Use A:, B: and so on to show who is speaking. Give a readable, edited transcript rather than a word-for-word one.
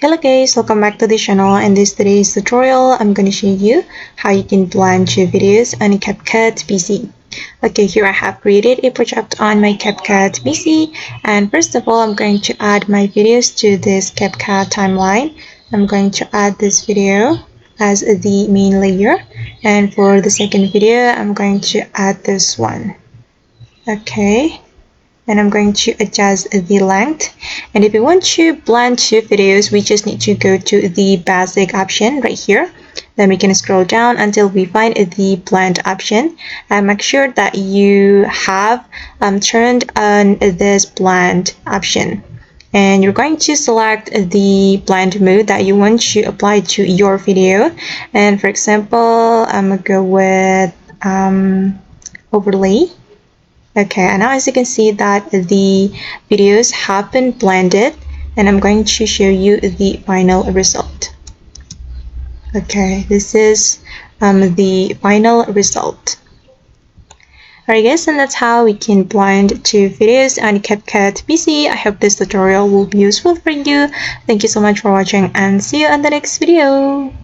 A: Hello guys, welcome back to the channel. In this today's tutorial, I'm going to show you how you can blend your videos on a CapCut PC. Okay, here I have created a project on my CapCut PC, and first of all, I'm going to add my videos to this CapCut timeline. I'm going to add this video as the main layer, and for the second video, I'm going to add this one. Okay. And I'm going to adjust the length. And if you want to blend two videos, we just need to go to the basic option right here. Then we can scroll down until we find the blend option, and make sure that you have turned on this blend option. And you're going to select the blend mode that you want to apply to your video. And for example, I'm gonna go with overlay. Okay, and now as you can see that the videos have been blended, and I'm going to show you the final result. Okay, this is the final result. Alright guys, and that's how we can blend two videos on CapCut PC. I hope this tutorial will be useful for you. Thank you so much for watching, and see you on the next video.